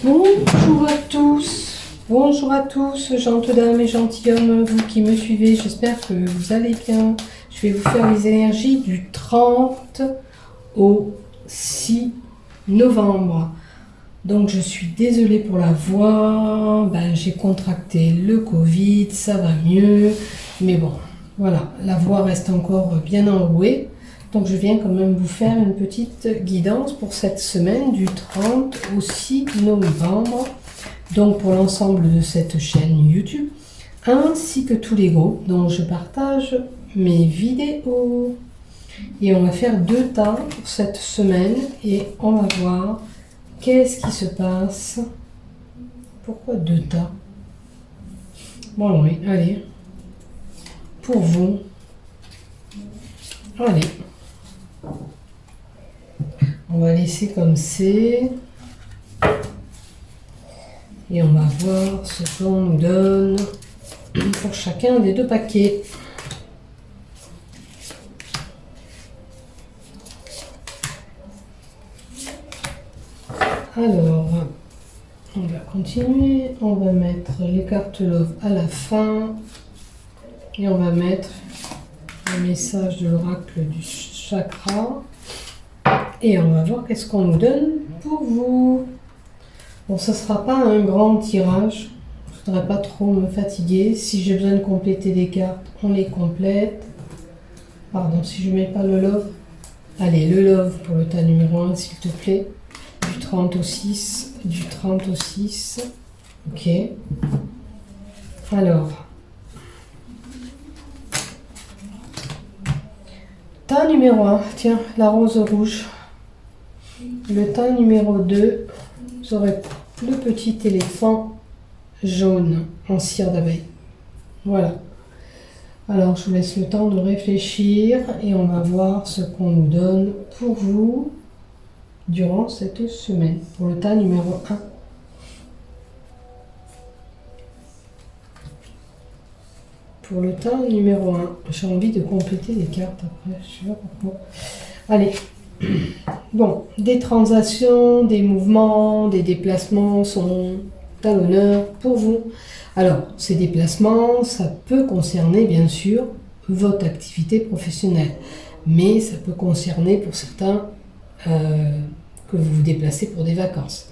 Bonjour à tous, gentes dames et gentilshommes, vous qui me suivez, j'espère que vous allez bien. Je vais vous faire les énergies du 30 au 6 novembre. Donc je suis désolée pour la voix, j'ai contracté le Covid, ça va mieux, mais bon, voilà, la voix reste encore bien enrouée. Donc je viens quand même vous faire une petite guidance pour cette semaine du 30 au 6 novembre. Donc pour l'ensemble de cette chaîne YouTube, ainsi que tous les groupes dont je partage mes vidéos. Et on va faire 2 tas pour cette semaine et on va voir qu'est-ce qui se passe. Pourquoi 2 tas? Bon oui, allez. Pour vous. Allez. On va laisser comme c'est. Et on va voir ce qu'on nous donne pour chacun des 2 paquets. Alors, on va continuer. On va mettre les cartes Love à la fin. Et on va mettre le message de l'oracle du chakra. Et on va voir qu'est-ce qu'on nous donne pour vous. Bon, ce ne sera pas un grand tirage. Je ne voudrais pas trop me fatiguer. Si j'ai besoin de compléter des cartes, on les complète. Pardon, si je ne mets pas le love. Allez, le love pour le tas numéro 1, s'il te plaît. Du 30 au 6. Du 30 au 6. Ok. Alors. Tas numéro 1. Tiens, la rose rouge. Le tas numéro 2. Vous aurez le petit éléphant jaune en cire d'abeille. Voilà. Alors, je vous laisse le temps de réfléchir et on va voir ce qu'on nous donne pour vous durant cette semaine. Pour le tas numéro 1. Pour le tas numéro 1. J'ai envie de compléter les cartes après. Je sais pas pourquoi. Allez. Bon, des transactions, des mouvements, des déplacements sont à l'honneur pour vous. Alors, ces déplacements, ça peut concerner bien sûr votre activité professionnelle, mais ça peut concerner pour certains que vous vous déplacez pour des vacances.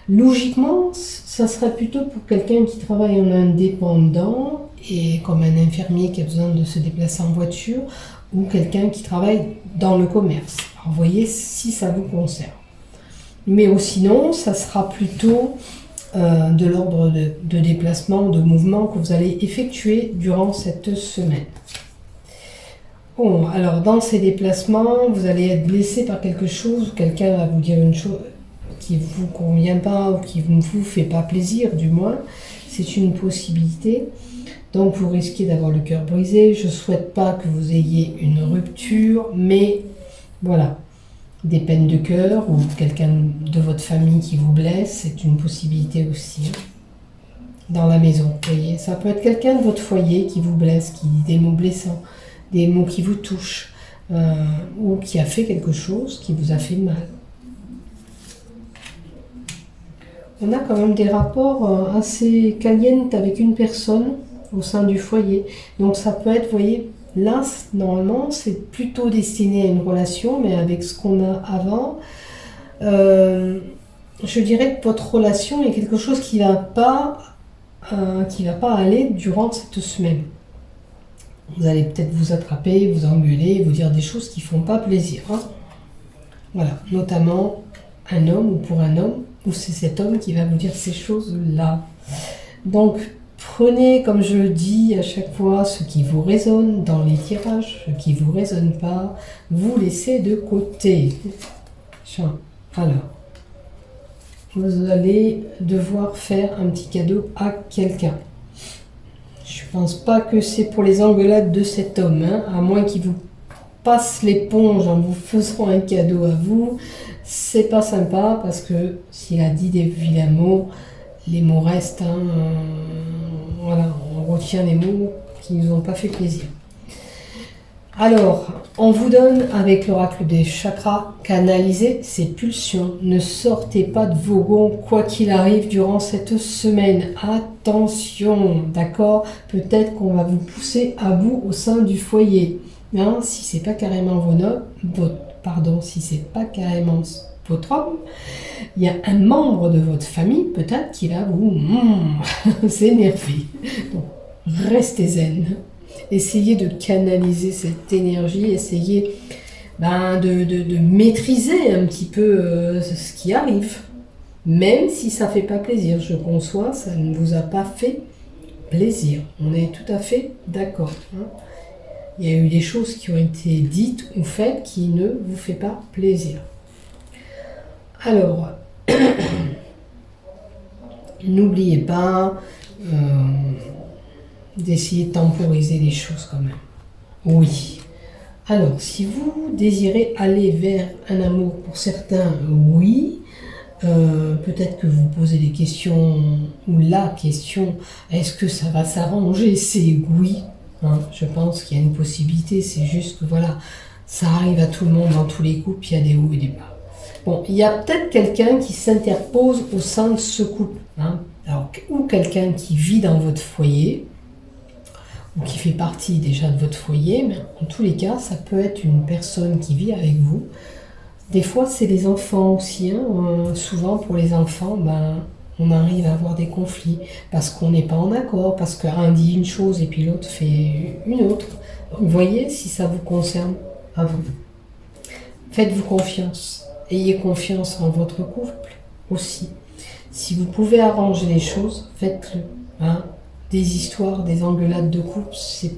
Logiquement, ça serait plutôt pour quelqu'un qui travaille en indépendant et comme un infirmier qui a besoin de se déplacer en voiture ou quelqu'un qui travaille dans le commerce. Alors, voyez si ça vous concerne. Mais sinon, ça sera plutôt de l'ordre de déplacement, de mouvement que vous allez effectuer durant cette semaine. Bon, alors dans ces déplacements, vous allez être blessé par quelque chose, quelqu'un va vous dire une chose qui ne vous convient pas ou qui ne vous fait pas plaisir, du moins, c'est une possibilité. Donc vous risquez d'avoir le cœur brisé. Je ne souhaite pas que vous ayez une rupture, mais voilà, des peines de cœur ou quelqu'un de votre famille qui vous blesse, c'est une possibilité aussi. Dans la maison, vous voyez, ça peut être quelqu'un de votre foyer qui vous blesse, qui dit des mots blessants, des mots qui vous touchent, ou qui a fait quelque chose qui vous a fait mal. On a quand même des rapports assez calientes avec une personne au sein du foyer. Donc ça peut être, vous voyez, là, normalement, c'est plutôt destiné à une relation, mais avec ce qu'on a avant, je dirais que votre relation est quelque chose qui va pas aller durant cette semaine. Vous allez peut-être vous attraper, vous engueuler, vous dire des choses qui font pas plaisir. Hein. Voilà, notamment un homme ou pour un homme, ou c'est cet homme qui va vous dire ces choses-là. Donc, prenez, comme je le dis à chaque fois, ce qui vous résonne dans les tirages, ce qui ne vous résonne pas, vous laissez de côté. Alors, vous allez devoir faire un petit cadeau à quelqu'un. Je ne pense pas que c'est pour les engueulades de cet homme, hein, à moins qu'il vous passe l'éponge en vous faisant un cadeau à vous. C'est pas sympa parce que s'il a dit des vilains mots, les mots restent. Hein, voilà, on retient les mots qui nous ont pas fait plaisir. Alors, on vous donne avec l'oracle des chakras, canalisez ces pulsions. Ne sortez pas de vos gonds quoi qu'il arrive durant cette semaine. Attention, d'accord? Peut-être qu'on va vous pousser à bout au sein du foyer. Hein, si c'est pas carrément si c'est pas carrément votre homme, il y a un membre de votre famille peut-être qui va vous s'énerver. Donc, restez zen. Essayez de canaliser cette énergie, essayez de maîtriser un petit peu ce qui arrive. Même si ça ne fait pas plaisir, je conçois, ça ne vous a pas fait plaisir. On est tout à fait d'accord. Hein. Il y a eu des choses qui ont été dites ou faites qui ne vous font pas plaisir. Alors, n'oubliez pas d'essayer de temporiser les choses quand même. Oui. Alors, si vous désirez aller vers un amour pour certains, oui. Peut-être que vous posez des questions, ou la question, est-ce que ça va s'arranger? C'est oui. Hein, je pense qu'il y a une possibilité, c'est juste que voilà, ça arrive à tout le monde dans tous les couples, il y a des hauts et des bas. Bon, il y a peut-être quelqu'un qui s'interpose au sein de ce couple, hein, ou quelqu'un qui vit dans votre foyer, ou qui fait partie déjà de votre foyer, mais en tous les cas, ça peut être une personne qui vit avec vous. Des fois, c'est les enfants aussi. Hein. Souvent, pour les enfants, on arrive à avoir des conflits parce qu'on n'est pas en accord, parce qu'un dit une chose et puis l'autre fait une autre. Donc, vous voyez, si ça vous concerne, à vous. Faites-vous confiance. Ayez confiance en votre couple aussi. Si vous pouvez arranger les choses, faites-le. Hein. Des histoires, des engueulades de couple, vous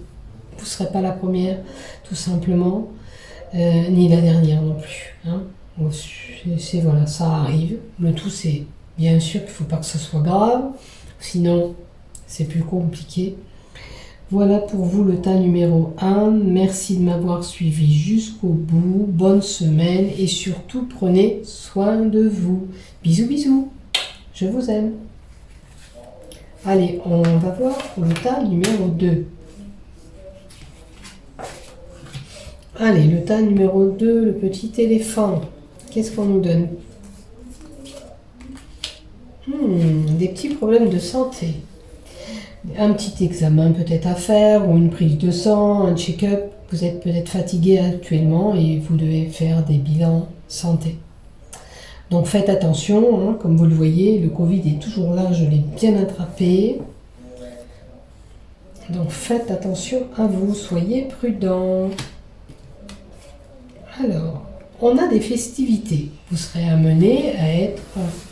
ne serez pas la première, tout simplement. Ni la dernière non plus. Hein. Voilà, ça arrive. Le tout, c'est bien sûr qu'il ne faut pas que ce soit grave, sinon c'est plus compliqué. Voilà pour vous le tas numéro 1. Merci de m'avoir suivi jusqu'au bout. Bonne semaine et surtout prenez soin de vous. Bisous, bisous. Je vous aime. Allez, on va voir pour le tas numéro 2. Allez, le tas numéro 2, le petit éléphant. Qu'est-ce qu'on nous donne? Des petits problèmes de santé. Un petit examen peut-être à faire, ou une prise de sang, un check-up. Vous êtes peut-être fatigué actuellement et vous devez faire des bilans santé. Donc faites attention, hein, comme vous le voyez, le Covid est toujours là, je l'ai bien attrapé. Donc faites attention à vous, soyez prudents. Alors, on a des festivités. Vous serez amené à être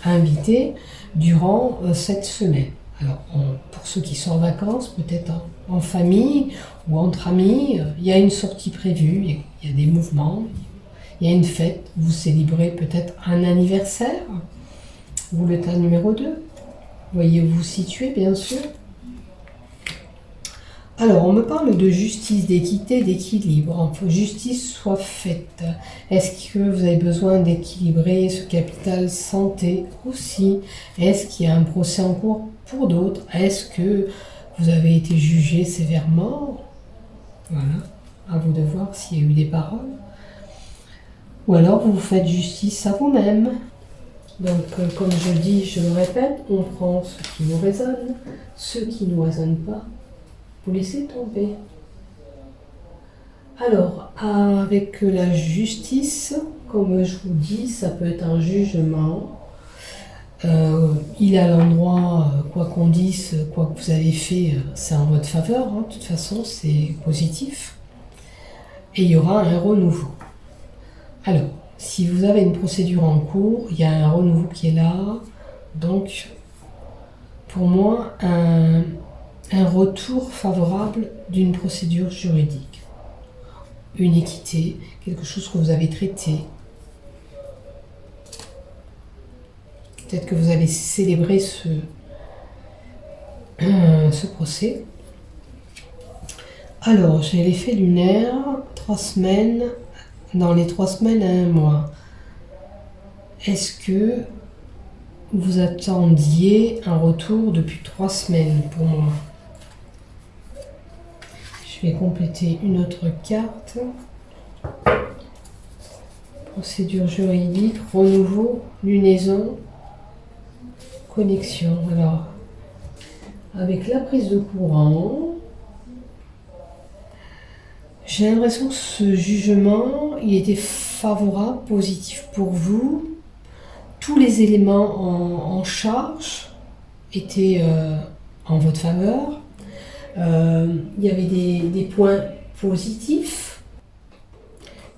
invité durant cette semaine. Alors, pour ceux qui sont en vacances, peut-être en famille ou entre amis, il y a une sortie prévue, il y a des mouvements, il y a une fête. Vous célébrez peut-être un anniversaire, ou le tas numéro 2. Voyez où vous situez, bien sûr. Alors, on me parle de justice, d'équité, d'équilibre. Justice soit faite. Est-ce que vous avez besoin d'équilibrer ce capital santé aussi? Est-ce qu'il y a un procès en cours pour d'autres? Est-ce que vous avez été jugé sévèrement? Voilà, à vous de voir s'il y a eu des paroles. Ou alors, vous faites justice à vous-même. Donc, comme je le dis, je le répète, on prend ce qui nous résonne, ce qui ne nous résonne pas. Vous laissez tomber. Alors, avec la justice, comme je vous dis, ça peut être un jugement. Il est à l'endroit, quoi qu'on dise, quoi que vous avez fait, c'est en votre faveur. Hein. De toute façon, c'est positif. Et il y aura un renouveau. Alors, si vous avez une procédure en cours, il y a un renouveau qui est là. Donc, pour moi, un retour favorable d'une procédure juridique. Une équité, quelque chose que vous avez traité. Peut-être que vous avez célébré ce procès. Alors, j'ai l'effet lunaire, 3 semaines, dans les 3 semaines à 1 mois. Est-ce que vous attendiez un retour depuis 3 semaines pour moi? Je Je vais compléter une autre carte. Procédure juridique, renouveau, lunaison, connexion. Alors, avec la prise de courant, j'ai l'impression que ce jugement, il était favorable, positif pour vous. Tous les éléments en charge étaient en votre faveur. Il y avait des points positifs.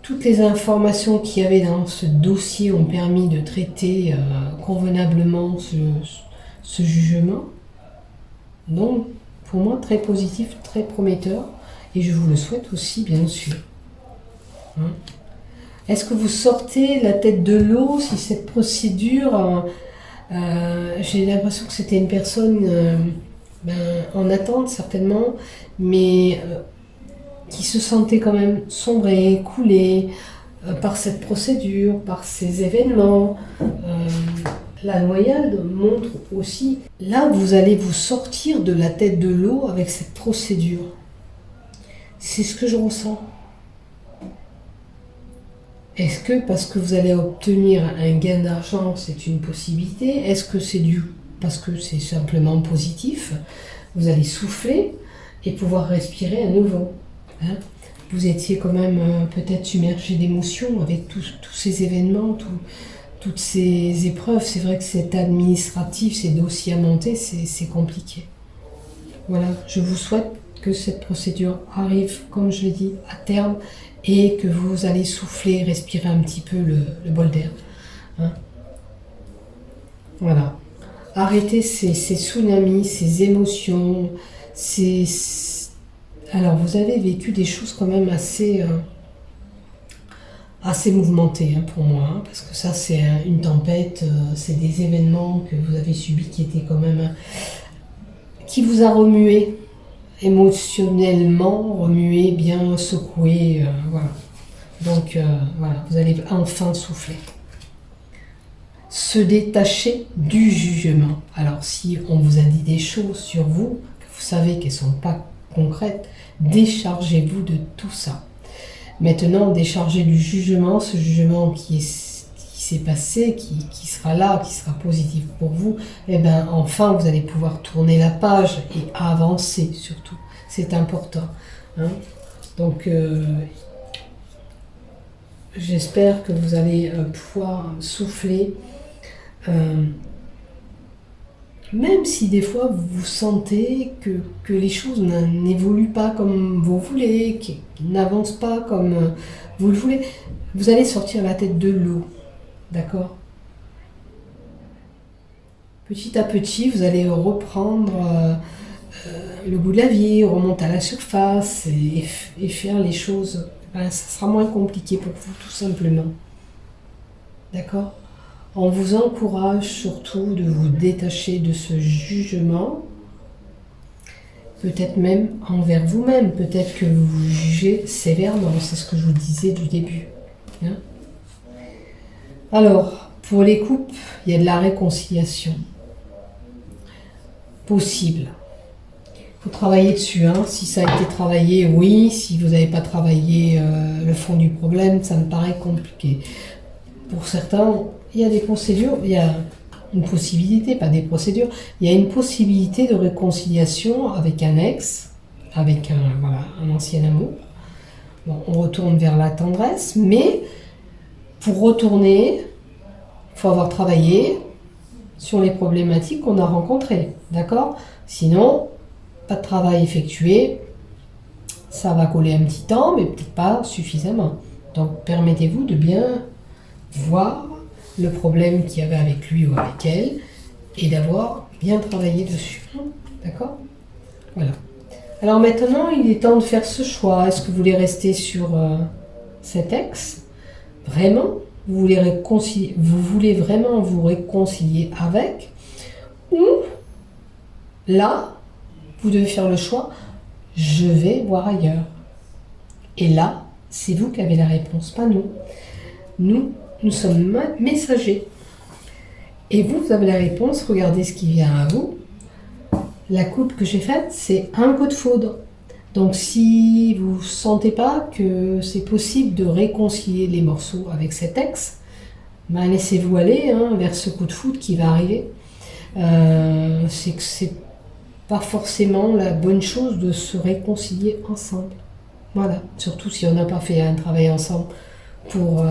Toutes les informations qu'il y avait dans ce dossier ont permis de traiter convenablement ce jugement. Donc, pour moi, très positif, très prometteur. Et je vous le souhaite aussi, bien sûr. Hein? Est-ce que vous sortez la tête de l'eau si cette procédure... j'ai l'impression que c'était une personne en attente, certainement, mais qui se sentait quand même sombrée, coulée par cette procédure, par ces événements. La noyade montre aussi... Là, vous allez vous sortir de la tête de l'eau avec cette procédure. C'est ce que je ressens. Est-ce que parce que vous allez obtenir un gain d'argent, c'est une possibilité? Est-ce que c'est dû parce que c'est simplement positif? Vous allez souffler et pouvoir respirer à nouveau. Hein? Vous étiez quand même peut-être submergé d'émotions avec tous ces événements, toutes ces épreuves. C'est vrai que c'est administratif, ces dossiers à monter, c'est compliqué. Voilà, je vous souhaite que cette procédure arrive, comme je l'ai dit, à terme et que vous allez souffler, respirer un petit peu le bol d'air. Hein? Voilà. Arrêtez ces tsunamis, ces émotions, Alors, vous avez vécu des choses quand même assez mouvementées pour moi, hein, parce que ça, c'est une tempête, c'est des événements que vous avez subis qui étaient quand même... qui vous a remué émotionnellement, remué, bien secoué, voilà. Donc, voilà, vous allez enfin souffler. Se détacher du jugement. Alors, si on vous a dit des choses sur vous, que vous savez qu'elles ne sont pas concrètes, déchargez-vous de tout ça. Maintenant, déchargez du jugement, ce jugement qui s'est passé, qui sera là, qui sera positif pour vous, et bien enfin vous allez pouvoir tourner la page et avancer surtout. C'est important. Hein? Donc j'espère que vous allez pouvoir souffler. Même si des fois vous sentez que les choses n'évoluent pas comme vous voulez, qu'ils n'avancent pas comme vous le voulez, vous allez sortir la tête de l'eau. D'accord? Petit à petit, vous allez reprendre le goût de la vie, remonter à la surface et faire les choses. Ben, ça sera moins compliqué pour vous, tout simplement. D'accord? On vous encourage surtout de vous détacher de ce jugement, peut-être même envers vous-même, peut-être que vous vous jugez sévèrement, c'est ce que je vous disais du début. Hein? Alors, pour les couples, il y a de la réconciliation possible. Il faut travailler dessus. Hein. Si ça a été travaillé, oui. Si vous n'avez pas travaillé le fond du problème, ça me paraît compliqué. Pour certains, il y a des procédures, il y a une possibilité, pas des procédures, il y a une possibilité de réconciliation avec un ex, avec un ancien amour. Bon, on retourne vers la tendresse, mais pour retourner, il faut avoir travaillé sur les problématiques qu'on a rencontrées, d'accord? Sinon, pas de travail effectué, ça va coller un petit temps, mais peut-être pas suffisamment. Donc, permettez-vous de bien voir le problème qu'il y avait avec lui ou avec elle et d'avoir bien travaillé dessus, d'accord? Voilà. Alors maintenant, il est temps de faire ce choix. Est-ce que vous voulez rester sur cet ex? Vraiment? Vous voulez vraiment vous réconcilier avec? Ou là, vous devez faire le choix, je vais voir ailleurs. Et là, c'est vous qui avez la réponse, pas nous. Nous sommes messagers. Et vous avez la réponse, regardez ce qui vient à vous. La coupe que j'ai faite, c'est un coup de foudre. Donc si vous ne sentez pas que c'est possible de réconcilier les morceaux avec cet ex, ben laissez-vous aller hein, vers ce coup de foudre qui va arriver. C'est que c'est pas forcément la bonne chose de se réconcilier ensemble. Voilà, surtout si on n'a pas fait un travail ensemble pour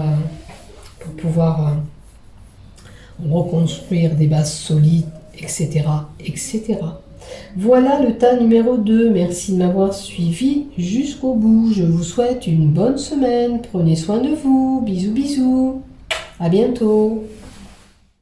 pouvoir reconstruire des bases solides, etc., etc. Voilà le tas numéro 2. Merci de m'avoir suivi jusqu'au bout. Je vous souhaite une bonne semaine. Prenez soin de vous. Bisous, bisous. À bientôt.